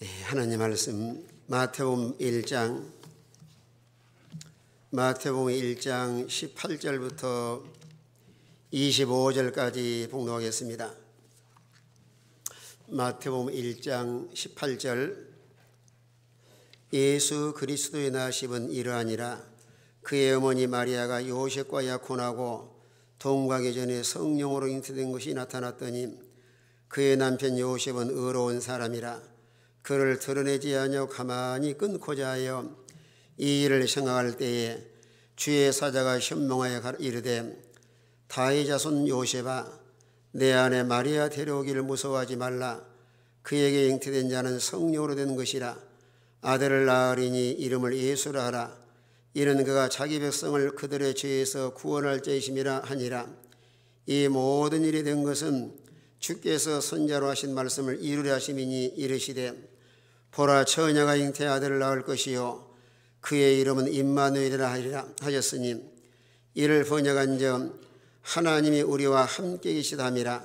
하나님 말씀 마태복음 1장 18절부터 25절까지 봉독하겠습니다. 마태복음 1장 18절 예수 그리스도의 나심은 이러하니라. 그의 어머니 마리아가 요셉과 약혼하고 동거하기 전에 성령으로 잉태된 것이 나타났더니 그의 남편 요셉은 의로운 사람이라. 그를 드러내지 아니하고 가만히 끊고자 하여 이 일을 생각할 때에 주의 사자가 현몽하여 이르되 다윗 자손 요셉아 내 아내 마리아 데려오기를 무서워하지 말라. 그에게 잉태된 자는 성령으로 된 것이라. 아들을 낳으리니 이름을 예수라 하라. 이는 그가 자기 백성을 그들의 죄에서 구원할 자이심이라 하니라. 이 모든 일이 된 것은 주께서 선자로 하신 말씀을 이루려 하심이니 이르시되 보라 처녀가 잉태의 아들을 낳을 것이요 그의 이름은 임마누엘이라 하리라 하셨으니 이를 번역한즉 하나님이 우리와 함께 계시다 함이라.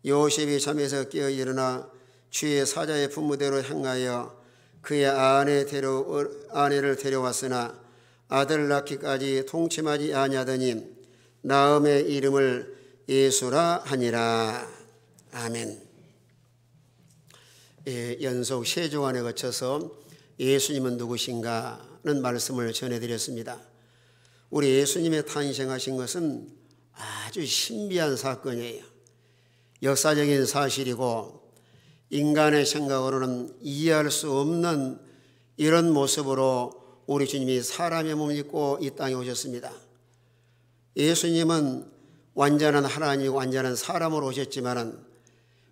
요셉이 잠에서 깨어 일어나 주의 사자의 분무대로 향하여 그의 아내를 데려왔으나 아들을 낳기까지 동침하지 아니하더니 나음의 이름을 예수라 하니라. 아멘. 연속 세 주간에 거쳐서 예수님은 누구신가는 말씀을 전해드렸습니다. 우리 예수님의 탄생하신 것은 아주 신비한 사건이에요. 역사적인 사실이고 인간의 생각으로는 이해할 수 없는 이런 모습으로 우리 주님이 사람의 몸을 입고 이 땅에 오셨습니다. 예수님은 완전한 하나님이고 완전한 사람으로 오셨지만은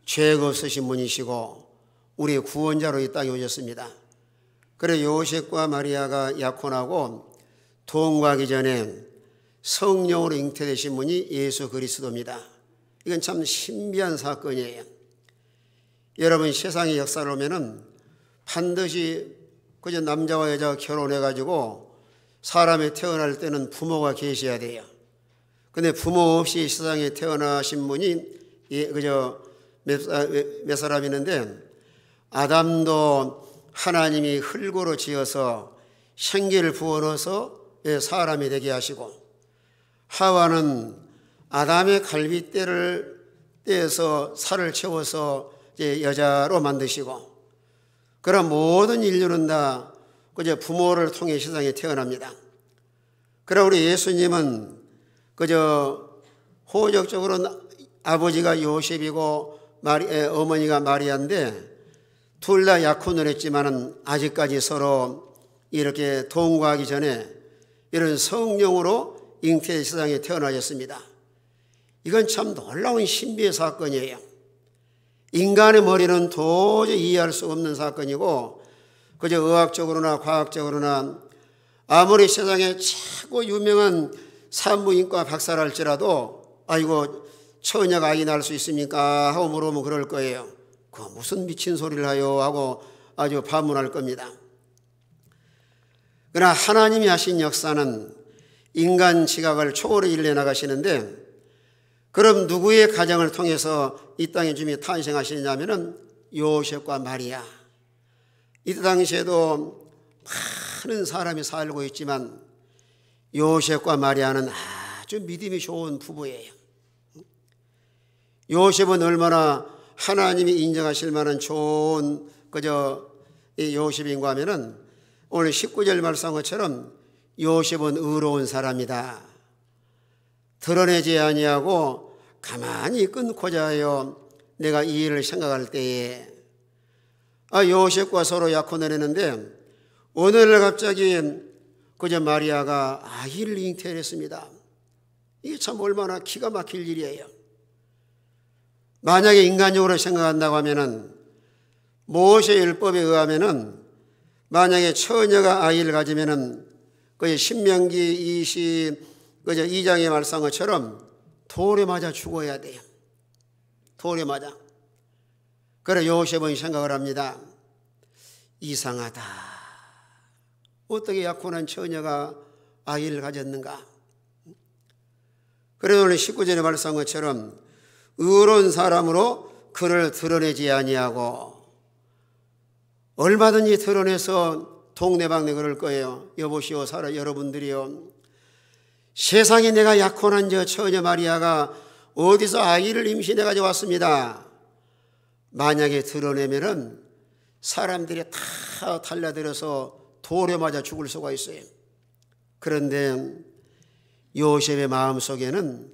죄가 없으신 분이시고 우리의 구원자로 이 땅에 오셨습니다. 그래 요셉과 마리아가 약혼하고 동거하기 전에 성령으로 잉태되신 분이 예수 그리스도입니다. 이건 참 신비한 사건이에요. 여러분 세상의 역사를 보면은 반드시 그저 남자와 여자가 결혼해가지고 사람이 태어날 때는 부모가 계셔야 돼요. 근데 부모 없이 세상에 태어나신 분이 그저 몇 사람 있는데 아담도 하나님이 흙으로 지어서 생기를 부어넣어서 사람이 되게 하시고 하와는 아담의 갈빗대를 떼어서 살을 채워서 여자로 만드시고 그런 모든 인류는 다 그저 부모를 통해 세상에 태어납니다. 그러나 우리 예수님은 그저 호적적으로는 아버지가 요셉이고 어머니가 마리아인데 둘 다 약혼을 했지만은 아직까지 서로 이렇게 동거하기 전에 이런 성령으로 잉태 세상에 태어나셨습니다. 이건 참 놀라운 신비의 사건이에요. 인간의 머리는 도저히 이해할 수 없는 사건이고 그저 의학적으로나 과학적으로나 아무리 세상에 최고 유명한 산부인과 박사를 할지라도 아이고 처녀가 아이 낳을 수 있습니까? 하고 물어보면 그럴 거예요. 그 무슨 미친 소리를 하요? 하고 아주 반문할 겁니다. 그러나 하나님이 하신 역사는 인간 지각을 초월해 일러 나가시는데 그럼 누구의 가정을 통해서 이 땅에 주님이 탄생하시냐면은 요셉과 마리아. 이 당시에도 많은 사람이 살고 있지만 요셉과 마리아는 아주 믿음이 좋은 부부예요. 요셉은 얼마나 하나님이 인정하실 만한 좋은 그저 요셉인가 하면은 오늘 19절 말씀한 것처럼 요셉은 의로운 사람이다. 드러내지 아니하고 가만히 끊고자 하여 내가 이 일을 생각할 때에 요셉과 서로 약혼을 했는데 오늘날 갑자기 그저 마리아가 아이를 잉태했습니다. 이게 참 얼마나 기가 막힐 일이에요. 만약에 인간적으로 생각한다고 하면은 모세의 율법에 의하면은 만약에 처녀가 아이를 가지면은 그 신명기 22장에 말씀한 것처럼 돌에 맞아 죽어야 돼요. 돌에 맞아. 그래 요셉은 생각을 합니다. 이상하다. 어떻게 약혼한 처녀가 아이를 가졌는가? 그래서 오늘 19절에 말씀한 것처럼 의로운 사람으로 그를 드러내지 아니하고 얼마든지 드러내서 동네방네 그럴 거예요. 여보시오 여러분들이요, 세상에 내가 약혼한 저 처녀 마리아가 어디서 아이를 임신해 가지고 왔습니다. 만약에 드러내면은 사람들이 다 달려들어서 돌에 맞아 죽을 수가 있어요. 그런데 요셉의 마음속에는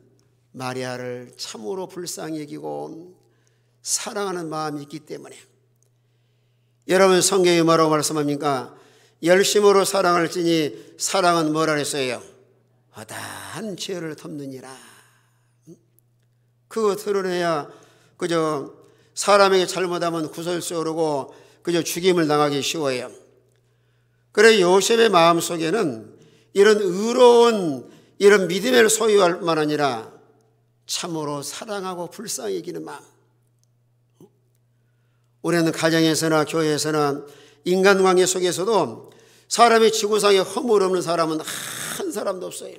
마리아를 참으로 불쌍히 여기고 사랑하는 마음이 있기 때문에, 여러분 성경이 뭐라고 말씀합니까? 열심으로 사랑할지니 사랑은 뭐라 그랬어요? 허다한 죄를 덮느니라. 그거 드러내야 그저 사람에게 잘못하면 구설수 오르고 그저 죽임을 당하기 쉬워요. 그래 요셉의 마음속에는 이런 의로운 이런 믿음을 소유할 뿐만 아니라 참으로 사랑하고 불쌍히 여기는 마음. 우리는 가정에서나 교회에서나 인간관계 속에서도 사람의 지구상에 허물 없는 사람은 한 사람도 없어요.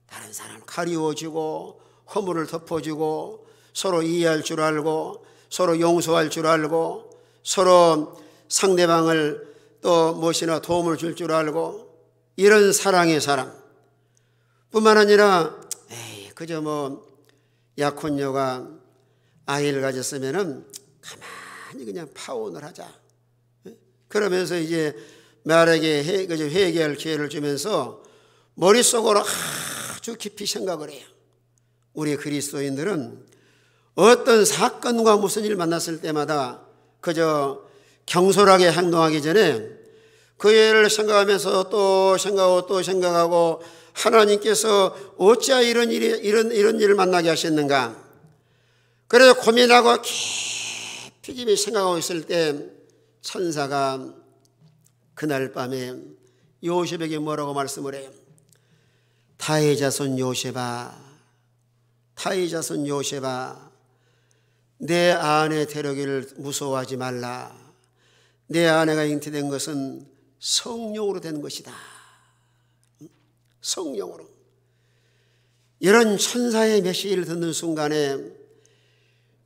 다른 사람을 가리워주고 허물을 덮어주고 서로 이해할 줄 알고 서로 용서할 줄 알고 서로 상대방을 또 무엇이나 도움을 줄 줄 알고, 이런 사랑의 사람 뿐만 아니라 그저 뭐 약혼녀가 아이를 가졌으면은 가만히 그냥 파혼을 하자. 그러면서 이제 말에게 회개할 기회를 주면서 머릿속으로 아주 깊이 생각을 해요. 우리 그리스도인들은 어떤 사건과 무슨 일 만났을 때마다 그저 경솔하게 행동하기 전에 그 일을 생각하면서 또 생각하고 또 생각하고, 하나님께서 어찌하여 이런 일을 만나게 하셨는가, 그래서 고민하고 깊이 생각하고 있을 때 천사가 그날 밤에 요셉에게 뭐라고 말씀을 해요? 다윗 자손 요셉아, 다윗 자손 요셉아, 내 아내 데려기를 무서워하지 말라. 내 아내가 잉태된 것은 성령으로 된 것이다. 성령으로. 이런 천사의 메시지를 듣는 순간에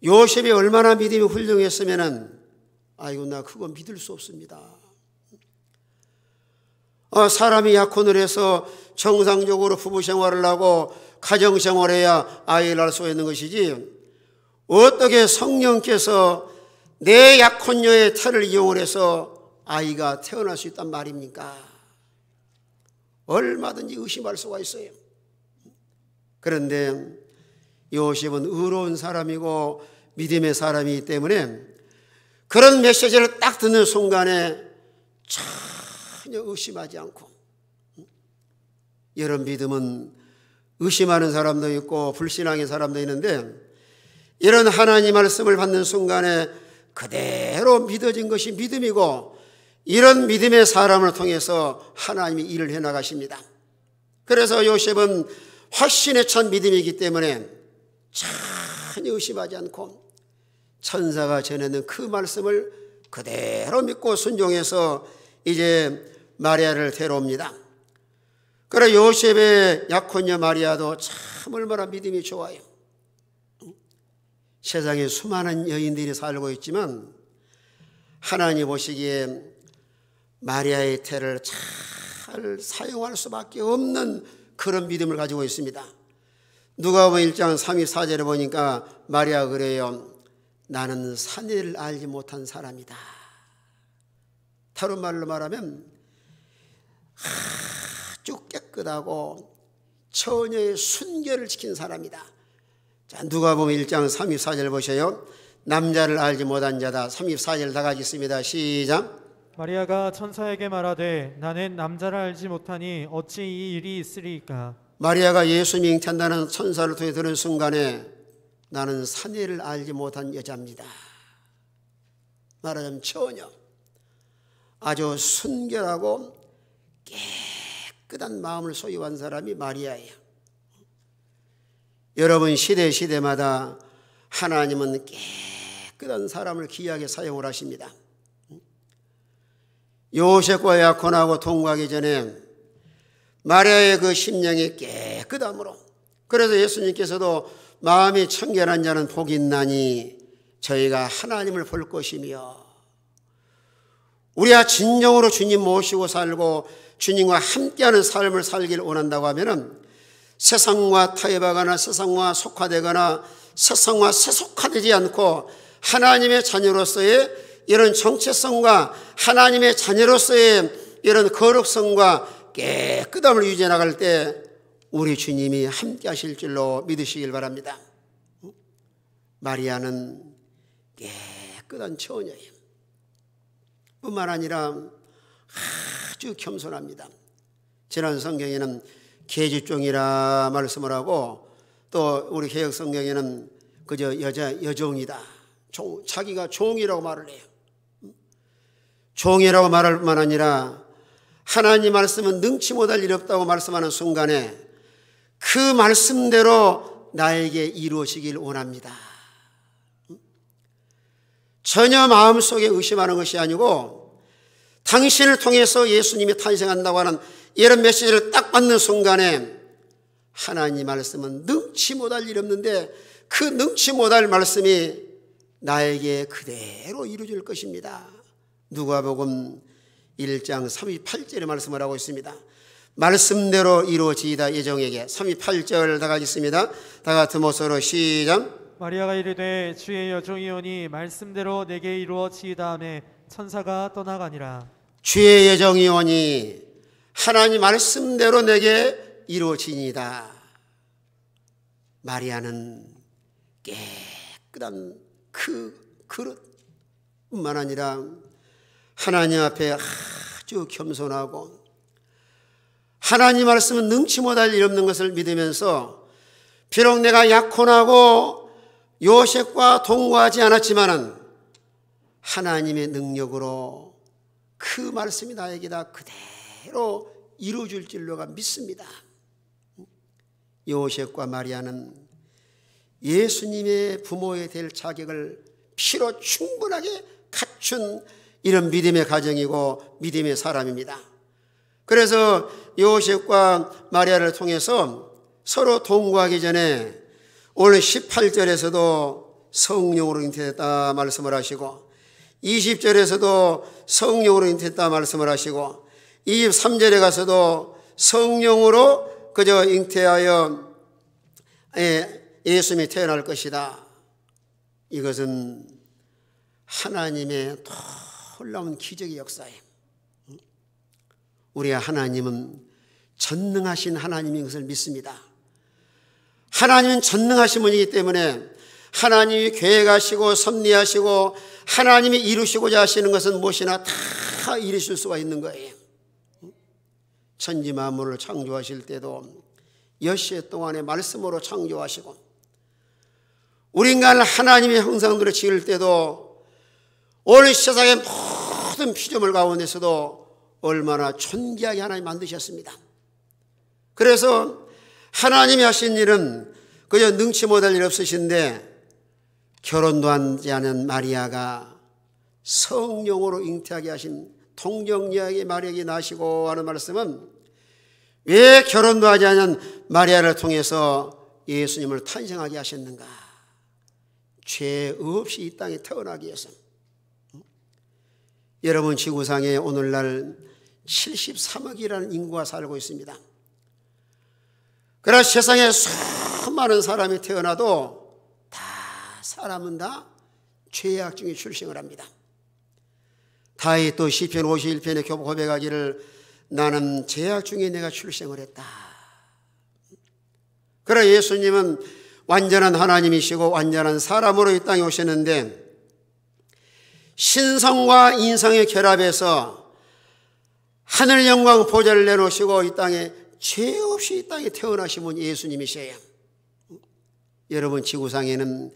요셉이 얼마나 믿음이 훌륭했으면은, 아이고 나 그거 믿을 수 없습니다. 사람이 약혼을 해서 정상적으로 부부 생활을 하고 가정 생활해야 아이를 낳을 수 있는 것이지, 어떻게 성령께서 내 약혼녀의 태를 이용을 해서 아이가 태어날 수 있단 말입니까? 얼마든지 의심할 수가 있어요. 그런데 요셉은 의로운 사람이고 믿음의 사람이기 때문에 그런 메시지를 딱 듣는 순간에 전혀 의심하지 않고, 여러분 믿음은 의심하는 사람도 있고 불신앙의 사람도 있는데, 이런 하나님 말씀을 받는 순간에 그대로 믿어진 것이 믿음이고, 이런 믿음의 사람을 통해서 하나님이 일을 해나가십니다. 그래서 요셉은 확신에 찬 믿음이기 때문에 전혀 의심하지 않고 천사가 전하는 그 말씀을 그대로 믿고 순종해서 이제 마리아를 데려옵니다. 그래 요셉의 약혼녀 마리아도 참 얼마나 믿음이 좋아요. 세상에 수많은 여인들이 살고 있지만 하나님 보시기에 마리아의 태를 잘 사용할 수밖에 없는 그런 믿음을 가지고 있습니다. 누가복음 1장 34절에 보니까 마리아가 그래요. 나는 사내를 알지 못한 사람이다. 다른 말로 말하면 아주 깨끗하고 처녀의 순결을 지킨 사람이다. 자, 누가복음 1장 34절 보세요. 남자를 알지 못한 자다. 34절 다 같이 있습니다. 시작. 마리아가 천사에게 말하되 나는 남자를 알지 못하니 어찌 이 일이 있으리이까. 마리아가 예수님이 잉태한다는 천사를 통해 들은 순간에 나는 사내를 알지 못한 여자입니다. 말하자면 처녀, 아주 순결하고 깨끗한 마음을 소유한 사람이 마리아예요. 여러분 시대마다 하나님은 깨끗한 사람을 귀하게 사용을 하십니다. 요셉과 약혼하고 동거하기 전에 마리아의 그 심령이 깨끗함으로, 그래서 예수님께서도 마음이 청결한 자는 복이 있나니 저희가 하나님을 볼 것이며 우리가 진정으로 주님 모시고 살고 주님과 함께하는 삶을 살기를 원한다고 하면은 세상과 타협하거나 세상과 속화되거나 세상과 세속화되지 않고 하나님의 자녀로서의 이런 정체성과 하나님의 자녀로서의 이런 거룩성과 깨끗함을 유지해 나갈 때 우리 주님이 함께 하실 줄로 믿으시길 바랍니다. 마리아는 깨끗한 처녀예요. 뿐만 아니라 아주 겸손합니다. 지난 성경에는 계집종이라 말씀을 하고 또 우리 개혁 성경에는 그저 여종이다. 자기가 종이라고 말을 해요. 종이라고 말할 뿐만 아니라 하나님 말씀은 능치 못할 일 없다고 말씀하는 순간에 그 말씀대로 나에게 이루어지길 원합니다. 전혀 마음속에 의심하는 것이 아니고 당신을 통해서 예수님이 탄생한다고 하는 이런 메시지를 딱 받는 순간에 하나님 말씀은 능치 못할 일 없는데 그 능치 못할 말씀이 나에게 그대로 이루어질 것입니다. 누가복음 1장 38절에 말씀을 하고 있습니다. 말씀대로 이루어지이다 예정에게. 38절 다 같이 있습니다. 다 같은 목소리로 시작. 마리아가 이르되 주의 여종이오니 말씀대로 내게 이루어지이다 하매 천사가 떠나가니라. 주의 여종이오니 하나님 말씀대로 내게 이루어지이다. 마리아는 깨끗한 그 그릇뿐만 아니라 하나님 앞에 아주 겸손하고 하나님 말씀은 능치 못할 일 없는 것을 믿으면서 비록 내가 약혼하고 요셉과 동거하지 않았지만은 하나님의 능력으로 그 말씀이 나에게 다 그대로 이루어질 줄로가 믿습니다. 요셉과 마리아는 예수님의 부모에 될 자격을 피로 충분하게 갖춘 이런 믿음의 가정이고 믿음의 사람입니다. 그래서 요셉과 마리아를 통해서 서로 동거하기 전에 오늘 18절에서도 성령으로 잉태됐다 말씀을 하시고 20절에서도 성령으로 잉태됐다 말씀을 하시고 23절에 가서도 성령으로 그저 잉태하여 예수님이 태어날 것이다. 이것은 하나님의 놀라운 기적의 역사예요. 우리 하나님은 전능하신 하나님인 것을 믿습니다. 하나님은 전능하신 분이기 때문에 하나님이 계획하시고 섭리하시고 하나님이 이루시고자 하시는 것은 무엇이나 다 이루실 수가 있는 거예요. 천지 만물을 창조하실 때도 엿새 동안의 말씀으로 창조하시고 우리 인간을 하나님의 형상대로 지을 때도 온 세상의 모든 피조물 가운데서도 얼마나 존귀하게 하나님 만드셨습니다. 그래서 하나님이 하신 일은 그저 능치 못할 일 없으신데 결혼도 하지 않은 마리아가 성령으로 잉태하게 하신 동정녀에게 마리아에게 나시고 하는 말씀은 왜 결혼도 하지 않은 마리아를 통해서 예수님을 탄생하게 하셨는가? 죄 없이 이 땅에 태어나기 위해서. 여러분 지구상에 오늘날 73억이라는 인구가 살고 있습니다. 그러나 세상에 수많은 사람이 태어나도 사람은 다 죄악 중에 출생을 합니다. 다윗도 시편 51편에 고백하기를 나는 죄악 중에 내가 출생을 했다. 그러나 예수님은 완전한 하나님이시고 완전한 사람으로 이 땅에 오셨는데 신성과 인성의 결합에서 하늘 영광 보좌를 내놓으시고 이 땅에 죄 없이 이 땅에 태어나신 분이 예수님이세요. 여러분 지구상에는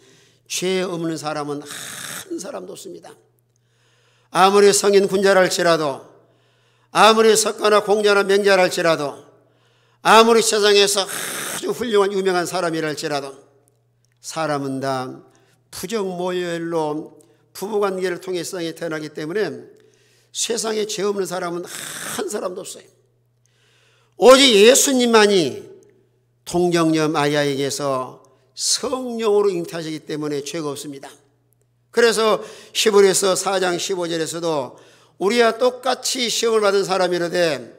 죄 없는 사람은 한 사람도 없습니다. 아무리 성인 군자라 할지라도 아무리 석가나 공자나 맹자라 할지라도 아무리 세상에서 아주 훌륭한 유명한 사람이라 할지라도 사람은 다 부정모혈로 부부관계를 통해 세상에 태어나기 때문에 세상에 죄 없는 사람은 한 사람도 없어요. 오직 예수님만이 동정녀 마리아에게서 성령으로 잉태하시기 때문에 죄가 없습니다. 그래서 히브리서 4장 15절에서도 우리와 똑같이 시험을 받은 사람이라되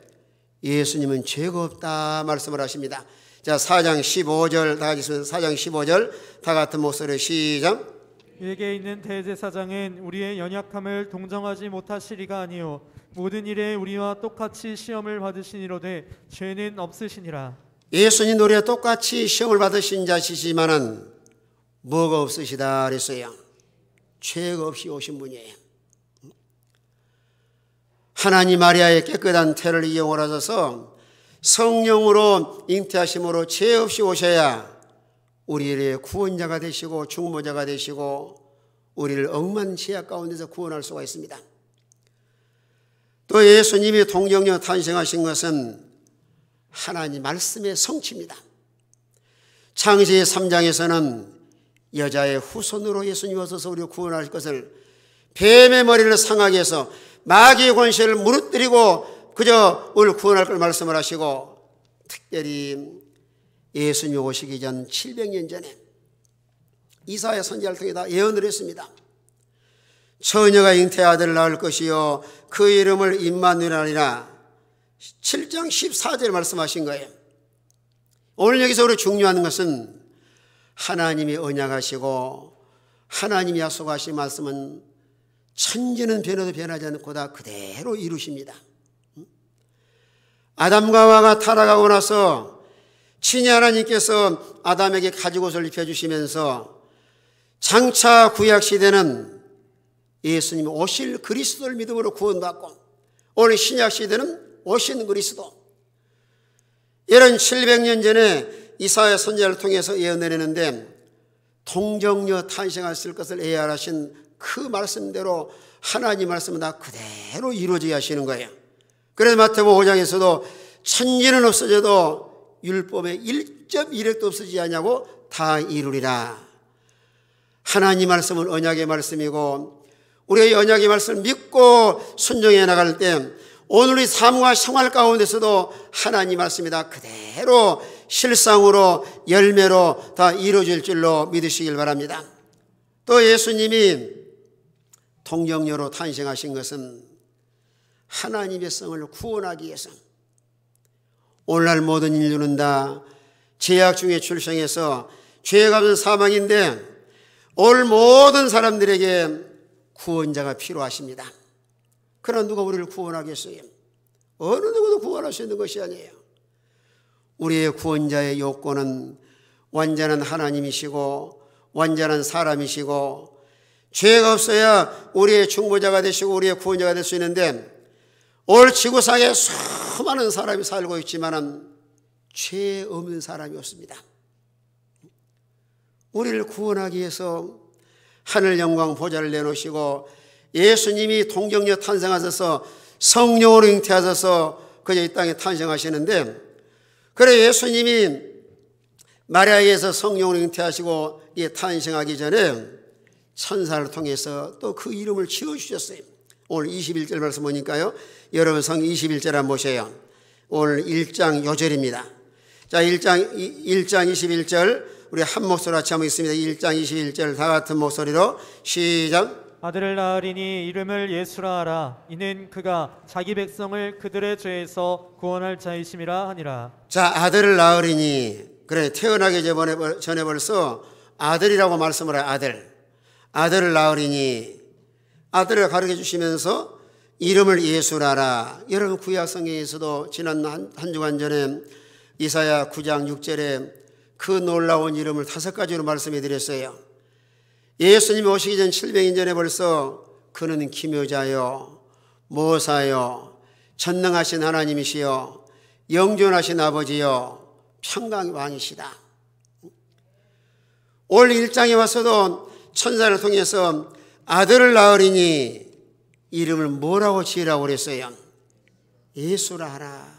예수님은 죄가 없다 말씀을 하십니다. 자, 4장 15절 다 같이 있습니다. 4장 15절 다 같은 목소리로 시작. 위에 있는 대제사장은 우리의 연약함을 동정하지 못하시리가 아니요 모든 일에 우리와 똑같이 시험을 받으시니로되 죄는 없으시니라. 예수님 우리와 똑같이 시험을 받으신 자시지만은 뭐가 없으시다 그랬어요? 죄가 없이 오신 분이에요. 하나님 마리아의 깨끗한 태를 이용하셔서 성령으로 잉태하심으로 죄 없이 오셔야 우리의 구원자가 되시고 중보자가 되시고 우리를 억만 죄악 가운데서 구원할 수가 있습니다. 또 예수님이 동정녀 탄생하신 것은 하나님 말씀의 성취입니다. 창세기 3장에서는 여자의 후손으로 예수님이 오셔서 우리를 구원할 것을 뱀의 머리를 상하게 해서 마귀의 권세를 무너뜨리고 그저 우리를 구원할 걸 말씀을 하시고, 특별히 예수님이 오시기 전 700년 전에 이사야 선지자를 통해 다 예언을 했습니다. 처녀가 잉태의 아들을 낳을 것이요 그 이름을 임마누엘 하리라. 7장 14절 말씀하신 거예요. 오늘 여기서 우리 중요한 것은 하나님이 언약하시고 하나님이 약속하신 말씀은 천지는 변해도 변하지 않고 다 그대로 이루십니다. 아담과 하와가 타락하고 나서 친히 하나님께서 아담에게 가죽옷을 입혀주시면서 장차 구약시대는 예수님이 오실 그리스도를 믿음으로 구원받고, 오늘 신약시대는 오신 그리스도. 이런 700년 전에 이사야 선지자를 통해서 예언해내는데 동정녀 탄생하실 것을 예언하신 그 말씀대로 하나님 말씀은 다 그대로 이루어지게 하시는 거예요. 그래서 마태복음 5장에서도 천지는 없어져도 율법의 1.1획도 없어지지 않냐고 다 이루리라. 하나님 말씀은 언약의 말씀이고 우리의 언약의 말씀을 믿고 순종해 나갈 때 오늘의 삶과 생활 가운데서도 하나님 말씀이 다 그대로 실상으로 열매로 다 이루어질 줄로 믿으시길 바랍니다. 또 예수님이 동정녀로 탄생하신 것은 하나님의 성을 구원하기 위해서, 오늘날 모든 인류는 다 죄악 중에 출생해서 죄가 없는 사망인데 오늘 모든 사람들에게 구원자가 필요하십니다. 그러나 누가 우리를 구원하겠어요? 어느 누구도 구원할 수 있는 것이 아니에요. 우리의 구원자의 요건은 완전한 하나님이시고 완전한 사람이시고 죄가 없어야 우리의 중보자가 되시고 우리의 구원자가 될 수 있는데, 오늘 지구상에 수많은 사람이 살고 있지만 죄 없는 사람이 없습니다. 우리를 구원하기 위해서 하늘 영광 보좌를 내놓으시고 예수님이 동정녀 탄생하셔서 성령으로 잉태하셔서 그저 이 땅에 탄생하시는데, 그래 예수님이 마리아에서 성령으로 잉태하시고 탄생하기 전에 천사를 통해서 또 그 이름을 지어주셨어요. 오늘 21절 말씀 보니까요, 여러분 성 21절 한번 보세요. 오늘 1장 요절입니다. 자, 1장 21절 우리 한 목소리로 같이 한번 있습니다. 1장 21절 다 같은 목소리로 시작. 아들을 낳으리니 이름을 예수라 하라. 이는 그가 자기 백성을 그들의 죄에서 구원할 자이심이라 하니라. 자, 아들을 낳으리니, 그래 태어나기 전에 벌써 아들이라고 말씀을 해요. 아들을 낳으리니, 아들을 가르쳐 주시면서 이름을 예수라 하라. 여러분 구약 성경에서도 지난 한 주간 전에 이사야 9장 6절에 그 놀라운 이름을 5가지로 말씀해 드렸어요. 예수님이 오시기 전 700년 전에 벌써 그는 기묘자요, 모사요, 전능하신 하나님이시요, 영존하신 아버지요, 평강의 왕이시다. 오늘 1장에 와서도 천사를 통해서 아들을 낳으리니 이름을 뭐라고 지으라고 그랬어요? 예수라 하라.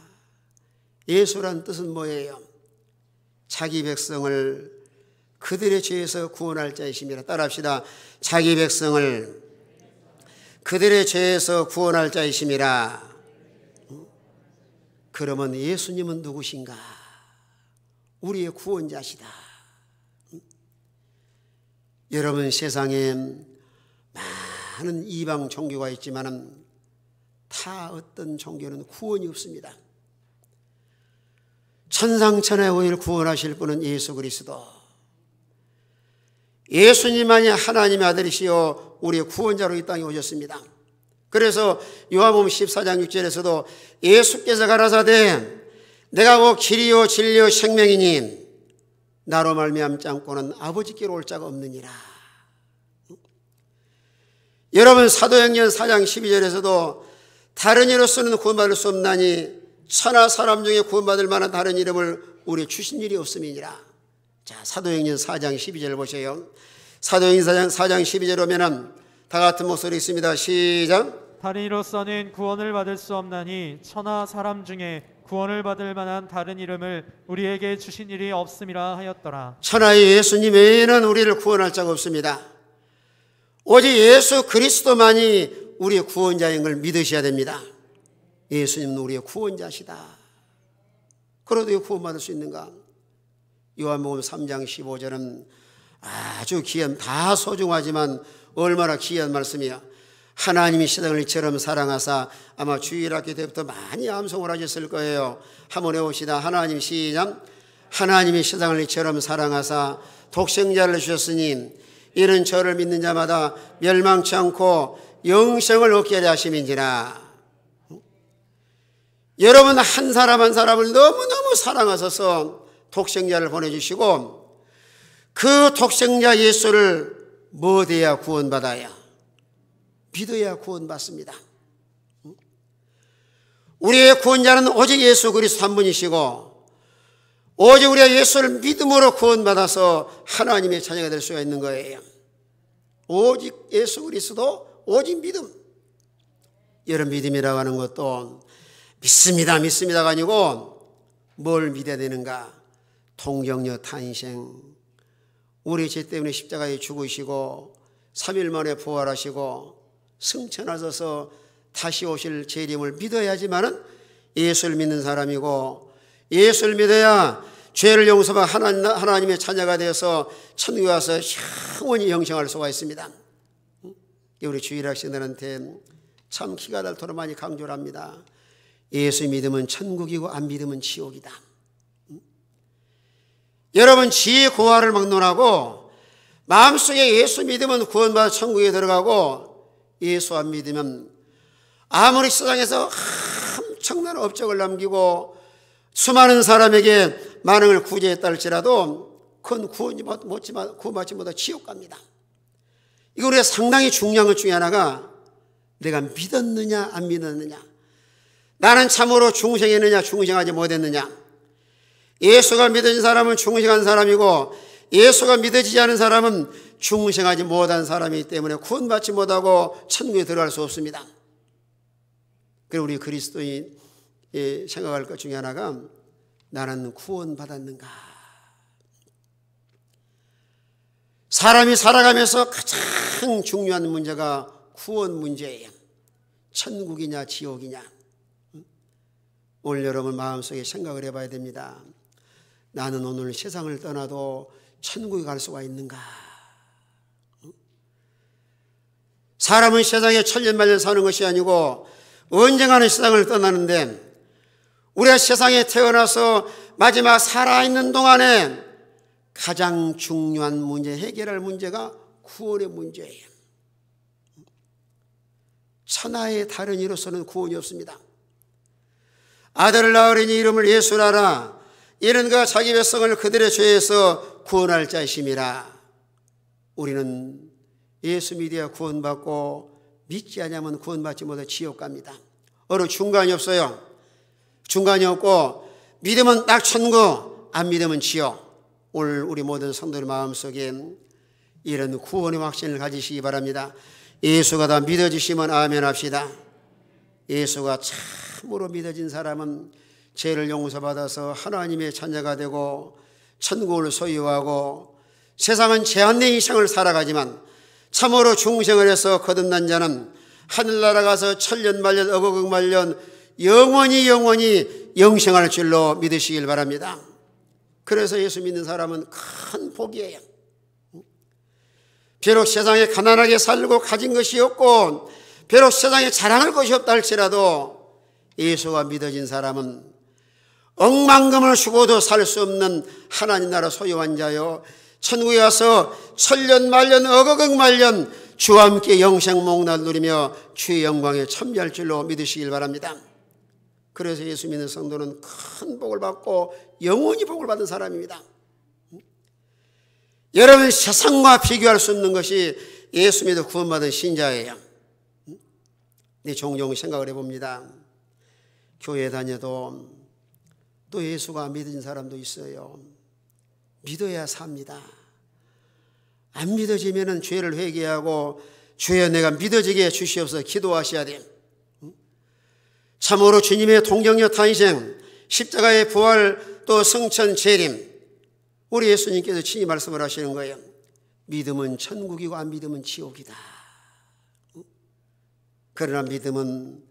예수란 뜻은 뭐예요? 자기 백성을 그들의 죄에서 구원할 자이심이라. 따라합시다. 자기 백성을 그들의 죄에서 구원할 자이심이라. 그러면 예수님은 누구신가? 우리의 구원자시다. 여러분 세상에 많은 이방 종교가 있지만 타 어떤 종교는 구원이 없습니다. 천상천하의 우리를 구원하실 분은 예수 그리스도, 예수님만이 하나님의 아들이시요 우리의 구원자로 이 땅에 오셨습니다. 그래서 요한복음 14장 6절에서도 예수께서 가라사대 내가 곧 길이요 진리요 생명이니 나로 말미암지 않고는 아버지께로 올 자가 없느니라. 여러분, 사도행전 4장 12절에서도 다른 이로서는 구원받을 수 없나니 천하 사람 중에 구원받을 만한 다른 이름을 우리 주신 일이 없음이니라. 자, 사도행전 4장 12절 보세요. 사도행전 4장 12절 오면은 다 같은 목소리 있습니다. 시작. 다른 이로서는 구원을 받을 수 없나니 천하 사람 중에 구원을 받을 만한 다른 이름을 우리에게 주신 일이 없음이라 하였더라. 천하의 예수님 외에는 우리를 구원할 자가 없습니다. 오직 예수 그리스도만이 우리의 구원자인 걸 믿으셔야 됩니다. 예수님은 우리의 구원자시다. 그래도 구원받을 수 있는가? 요한복음 3장 15절은 아주 귀한, 다 소중하지만 얼마나 귀한 말씀이야. 하나님이 세상을 이처럼 사랑하사, 아마 주일학교 때부터 많이 암송을 하셨을 거예요. 한번 해봅시다. 하나님 시작. 하나님이 세상을 이처럼 사랑하사 독생자를 주셨으니 이는 저를 믿는 자마다 멸망치 않고 영생을 얻게 하려 하심인지라. 여러분, 한 사람 한 사람을 너무너무 사랑하셔서 독생자를 보내주시고 그 독생자 예수를 뭐돼야 구원받아야? 믿어야 구원받습니다. 우리의 구원자는 오직 예수 그리스도 한 분이시고 오직 우리가 예수를 믿음으로 구원받아서 하나님의 자녀가 될 수가 있는 거예요. 오직 예수 그리스도, 오직 믿음. 여러분, 믿음이라고 하는 것도 믿습니다가 아니고 뭘 믿어야 되는가? 통정녀 탄생, 우리 죄 때문에 십자가에 죽으시고 3일 만에 부활하시고 승천하셔서 다시 오실 재림을 믿어야지만은 예수를 믿는 사람이고, 예수를 믿어야 죄를 용서받아 하나님의 자녀가 되어서 천국에 와서 영원히 영생할 수가 있습니다. 우리 주일학생들한테 참 기가 닳도록 많이 강조를 합니다. 예수 믿으면 천국이고 안 믿으면 지옥이다. 여러분, 지혜 고하를 막론하고 마음속에 예수 믿으면 구원받아 천국에 들어가고 예수 안 믿으면 아무리 세상에서 엄청난 업적을 남기고 수많은 사람에게 만행을 구제했다 할지라도 그건 구원받지 못해 지옥 갑니다. 이거 우리가 상당히 중요한 것 중에 하나가 내가 믿었느냐 안 믿었느냐, 나는 참으로 중생했느냐 중생하지 못했느냐. 예수가 믿어진 사람은 중생한 사람이고 예수가 믿어지지 않은 사람은 중생하지 못한 사람이기 때문에 구원받지 못하고 천국에 들어갈 수 없습니다. 그리고 우리 그리스도인이 생각할 것 중에 하나가 나는 구원받았는가. 사람이 살아가면서 가장 중요한 문제가 구원 문제예요. 천국이냐 지옥이냐. 오늘 여러분 마음속에 생각을 해봐야 됩니다. 나는 오늘 세상을 떠나도 천국에 갈 수가 있는가? 사람은 세상에 천년만년 사는 것이 아니고 언젠가는 세상을 떠나는데, 우리가 세상에 태어나서 마지막 살아있는 동안에 가장 중요한 문제, 해결할 문제가 구원의 문제예요. 천하의 다른 이로서는 구원이 없습니다. 아들을 낳으리니 이름을 예수라라. 이는 그가 자기 백성을 그들의 죄에서 구원할 자이심이라. 우리는 예수 믿어야 구원받고 믿지 않으면 구원받지 못해 지옥 갑니다. 어느 중간이 없어요. 중간이 없고 믿으면 딱 천국, 안 믿으면 지옥. 오늘 우리 모든 성도들 마음속에 이런 구원의 확신을 가지시기 바랍니다. 예수가 다 믿어지시면 아멘 합시다. 예수가 참으로 믿어진 사람은 죄를 용서받아서 하나님의 자녀가 되고 천국을 소유하고 세상은 제한된 인생을 살아가지만 참으로 중생을 해서 거듭난 자는 하늘나라 가서 천년만년 어거극만년 영원히 영생할 줄로 믿으시길 바랍니다. 그래서 예수 믿는 사람은 큰 복이에요. 비록 세상에 가난하게 살고 가진 것이 없고 비록 세상에 자랑할 것이 없다 할지라도 예수가 믿어진 사람은 억만금을 주고도 살 수 없는 하나님 나라 소유한 자요, 천국에 가서 천년 말년 어거극 말년 주와 함께 영생목날 누리며 주의 영광에 참여할 줄로 믿으시길 바랍니다. 그래서 예수 믿는 성도는 큰 복을 받고 영원히 복을 받은 사람입니다. 여러분, 세상과 비교할 수 없는 것이 예수 믿어 구원받은 신자예요. 근데 종종 생각을 해봅니다. 교회 다녀도 또 예수가 믿은 사람도 있어요. 믿어야 삽니다. 안 믿어지면 죄를 회개하고 주여 내가 믿어지게 해주시옵소서 기도하셔야 돼요. 참으로 주님의 동정녀 탄생, 십자가의 부활, 또 성천 재림, 우리 예수님께서 친히 말씀을 하시는 거예요. 믿음은 천국이고 안 믿음은 지옥이다. 그러나 믿음은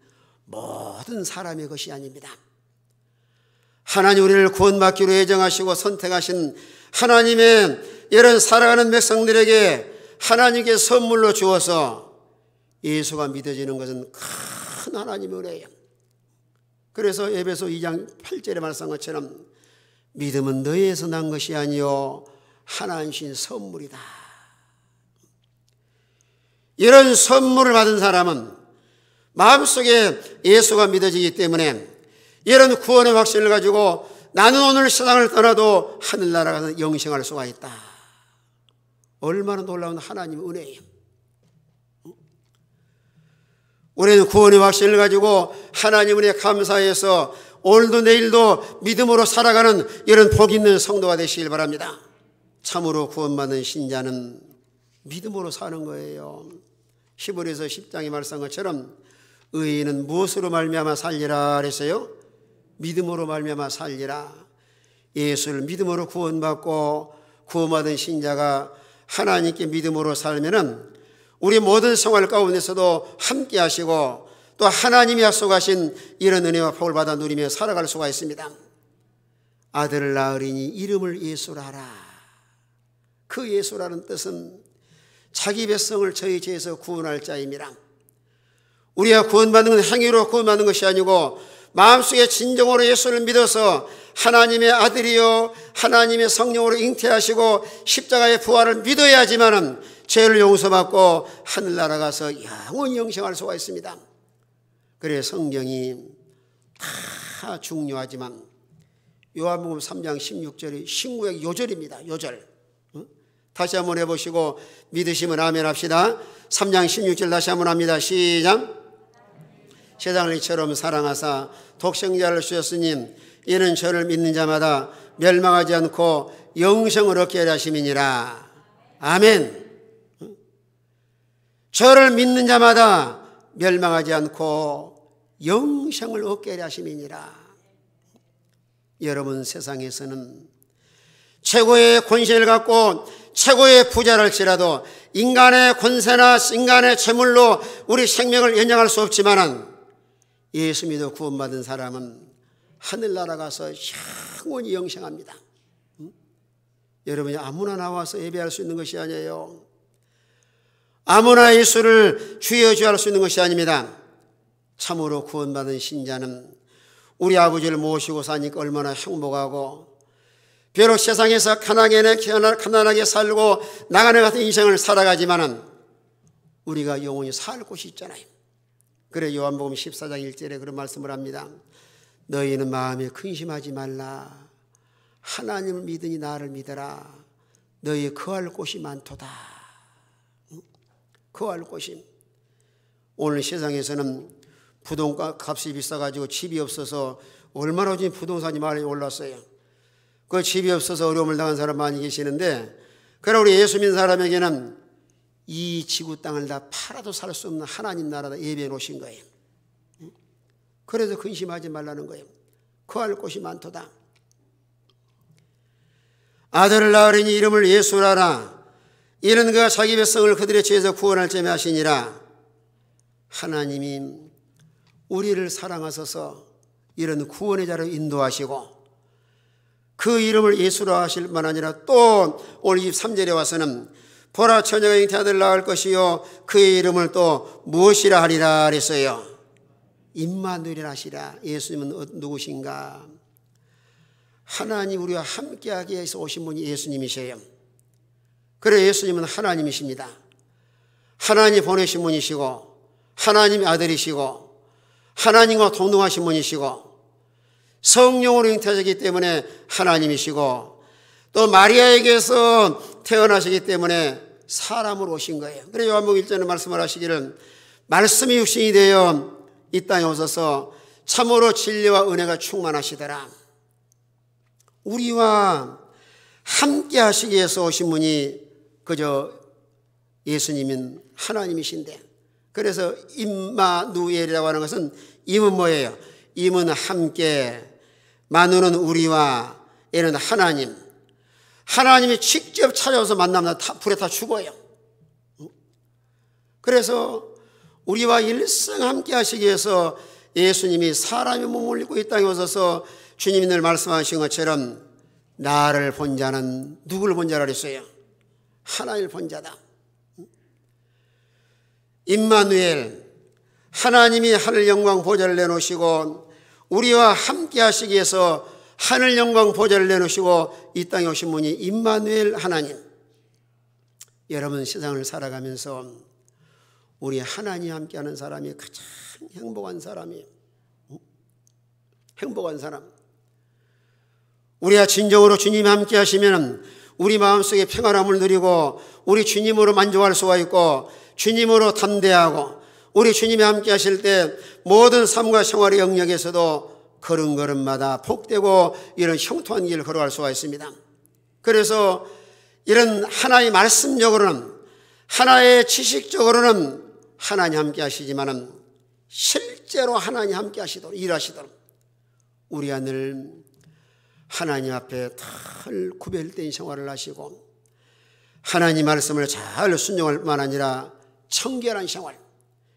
모든 사람의 것이 아닙니다. 하나님 우리를 구원받기로 예정하시고 선택하신 하나님의 이런 살아가는 백성들에게 하나님께 선물로 주어서 예수가 믿어지는 것은 큰 하나님의 은혜예요. 그래서 에베소 2장 8절에 말씀한 것처럼 믿음은 너희에서 난 것이 아니요 하나님 주신 선물이다. 이런 선물을 받은 사람은 마음속에 예수가 믿어지기 때문에 이런 구원의 확신을 가지고 나는 오늘 세상을 떠나도 하늘나라 가서 영생할 수가 있다. 얼마나 놀라운 하나님의 은혜예요. 우리는 구원의 확신을 가지고 하나님 은혜에 감사해서 오늘도 내일도 믿음으로 살아가는 이런 복 있는 성도가 되시길 바랍니다. 참으로 구원받는 신자는 믿음으로 사는 거예요. 히브리서 10장에 말씀한 것처럼 의인은 무엇으로 말미암아 살리라 그랬어요? 믿음으로 말미암아 살리라. 예수를 믿음으로 구원받고 구원받은 신자가 하나님께 믿음으로 살면은 우리 모든 생활 가운데서도 함께 하시고 또 하나님이 약속하신 이런 은혜와 복을 받아 누리며 살아갈 수가 있습니다. 아들을 낳으리니 이름을 예수라 하라. 그 예수라는 뜻은 자기 백성을 저희 죄에서 구원할 자입니다. 우리가 구원받는 건 행위로 구원받는 것이 아니고 마음속에 진정으로 예수를 믿어서 하나님의 아들이요 하나님의 성령으로 잉태하시고 십자가의 부활을 믿어야지만은 죄를 용서받고 하늘나라 가서 영원히 영생할 수가 있습니다. 그래 성경이 다 중요하지만 요한복음 3장 16절이 신구약 요절입니다. 요절. 다시 한번 해보시고 믿으시면 아멘 합시다. 3장 16절 다시 한번 합니다. 시작. 세상을 이처럼 사랑하사 독생자를 주셨으니 이는 저를 믿는 자마다 멸망하지 않고 영생을 얻게 하려 하심이니라. 아멘. 저를 믿는 자마다 멸망하지 않고 영생을 얻게 하려 하심이니라. 여러분, 세상에서는 최고의 권세를 갖고 최고의 부자랄지라도 인간의 권세나 인간의 재물로 우리 생명을 연장할 수 없지만은 예수 믿어 구원받은 사람은 하늘나라 가서 영원히 영생합니다. 여러분이 아무나 나와서 예배할 수 있는 것이 아니에요. 아무나 예수를 주여 주여 할 수 있는 것이 아닙니다. 참으로 구원받은 신자는 우리 아버지를 모시고 사니까 얼마나 행복하고, 비록 세상에서 가난하게 살고 나가는 같은 인생을 살아가지만은 우리가 영원히 살 곳이 있잖아요. 그래 요한복음 14장 1절에 그런 말씀을 합니다. 너희는 마음에 근심하지 말라. 하나님을 믿으니 나를 믿어라. 너희 거할 곳이 많도다. 거할 곳이. 오늘 세상에서는 부동산 값이 비싸가지고 집이 없어서 얼마나 지금 부동산이 많이 올랐어요. 그 집이 없어서 어려움을 당한 사람 많이 계시는데, 그래 우리 예수 믿는 사람에게는 이 지구 땅을 다 팔아도 살 수 없는 하나님 나라다 예배해 놓으신 거예요. 그래서 근심하지 말라는 거예요. 거할 곳이 많도다. 아들을 낳으리니 이름을 예수라 하라. 이는 그가 자기 백성을 그들의 죄에서 구원할 점에 하시니라. 하나님이 우리를 사랑하셔서 이런 구원의 자로 인도하시고 그 이름을 예수라 하실 뿐 아니라 또 오늘 23절에 와서는 보라 처녀가 잉태아들 낳을 것이요 그의 이름을 또 무엇이라 하리라 그랬어요. 임마누엘이라 하시라. 예수님은 누구신가? 하나님 우리와 함께하기 위해서 오신 분이 예수님이세요. 그래 예수님은 하나님이십니다. 하나님 보내신 분이시고 하나님의 아들이시고 하나님과 동등하신 분이시고 성령으로 잉태하셨기 때문에 하나님이시고 또 마리아에게서 태어나시기 때문에 사람으로 오신 거예요. 그래서 요한복음 1장에 말씀을 하시기를 말씀이 육신이 되어 이 땅에 오셔서 참으로 진리와 은혜가 충만하시더라. 우리와 함께 하시기 위해서 오신 분이 그저 예수님인 하나님이신데, 그래서 임마누엘이라고 하는 것은 임은 뭐예요? 임은 함께, 마누는 우리와, 얘는 하나님. 하나님이 직접 찾아와서 만나면 불에 다 죽어요. 그래서 우리와 일생 함께 하시기 위해서 예수님이 사람의 몸을 입고 이 땅에 오셔서 주님이 늘 말씀하신 것처럼 나를 본 자는 누구를 본 자라 그랬어요? 하나님을 본 자다. 임마누엘, 하나님이 하늘 영광 보좌를 내놓으시고 우리와 함께 하시기 위해서 하늘 영광 보좌를 내놓으시고 이 땅에 오신 분이 임마누엘 하나님. 여러분 세상을 살아가면서 우리 하나님 함께하는 사람이 가장 행복한 사람이에요. 행복한 사람. 우리가 진정으로 주님이 함께 하시면 우리 마음속에 평안함을 누리고 우리 주님으로 만족할 수가 있고 주님으로 담대하고 우리 주님이 함께 하실 때 모든 삶과 생활의 영역에서도 걸음걸음마다 복되고 이런 형통한 길을 걸어갈 수가 있습니다. 그래서 이런 하나의 말씀적으로는 하나의 지식적으로는 하나님 함께 하시지만은 실제로 하나님 함께 하시도록 일하시도록 우리가 늘 하나님 앞에 늘 구별된 생활을 하시고 하나님 말씀을 잘 순종할 뿐만 아니라 청결한 생활.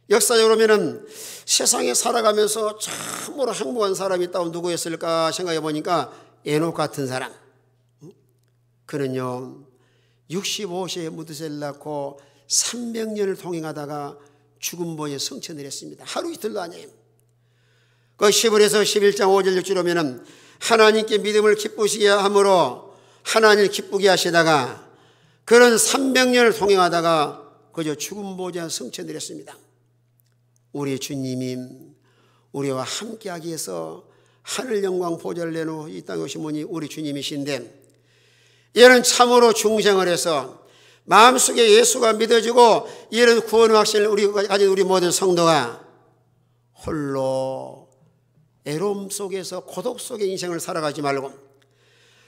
역사적으로 보면은 세상에 살아가면서 참으로 행복한 사람이 있다면 누구였을까 생각해 보니까 에녹 같은 사람. 그는요 65세에 무드셀을 낳고 300년을 동행하다가 죽음 보에 성천을 했습니다. 하루 이틀도 아니에요. 그 10월에서 11장 5절 6절 오면은 하나님께 믿음을 기쁘시게 함으로 하나님을 기쁘게 하시다가 그런 300년을 동행하다가 그저 죽음 보좌 성천을 했습니다. 우리 주님이 우리와 함께하기 위해서 하늘 영광 보좌를 내놓고 이 땅에 오신 분이 우리 주님이신데 이는 참으로 중생을 해서 마음속에 예수가 믿어지고 이런 구원의 확신을 우리가 가진 우리 모든 성도가 홀로 애로움 속에서 고독 속의 인생을 살아가지 말고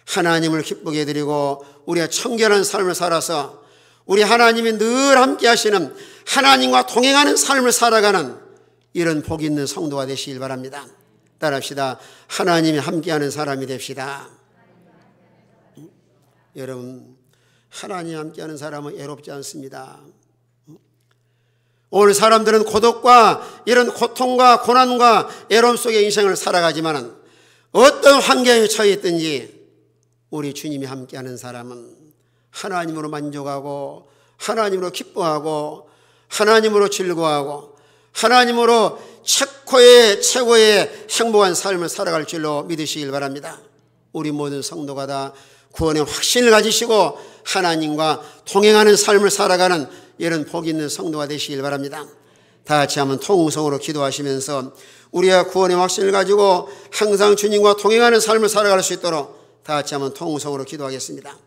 하나님을 기쁘게 해드리고 우리가 청결한 삶을 살아서 우리 하나님이 늘 함께 하시는 하나님과 동행하는 삶을 살아가는 이런 복 있는 성도가 되시길 바랍니다. 따라합시다. 하나님이 함께하는 사람이 됩시다. 여러분 하나님이 함께하는 사람은 애롭지 않습니다. 오늘 사람들은 고독과 이런 고통과 고난과 애로움 속의 인생을 살아가지만 어떤 환경에 처해 있든지 우리 주님이 함께하는 사람은 하나님으로 만족하고 하나님으로 기뻐하고 하나님으로 즐거워하고 하나님으로 최고의 행복한 삶을 살아갈 줄로 믿으시길 바랍니다. 우리 모든 성도가 다 구원의 확신을 가지시고 하나님과 동행하는 삶을 살아가는 이런 복 있는 성도가 되시길 바랍니다. 다 같이 한번 통성으로 기도하시면서 우리가 구원의 확신을 가지고 항상 주님과 동행하는 삶을 살아갈 수 있도록 다 같이 한번 통성으로 기도하겠습니다.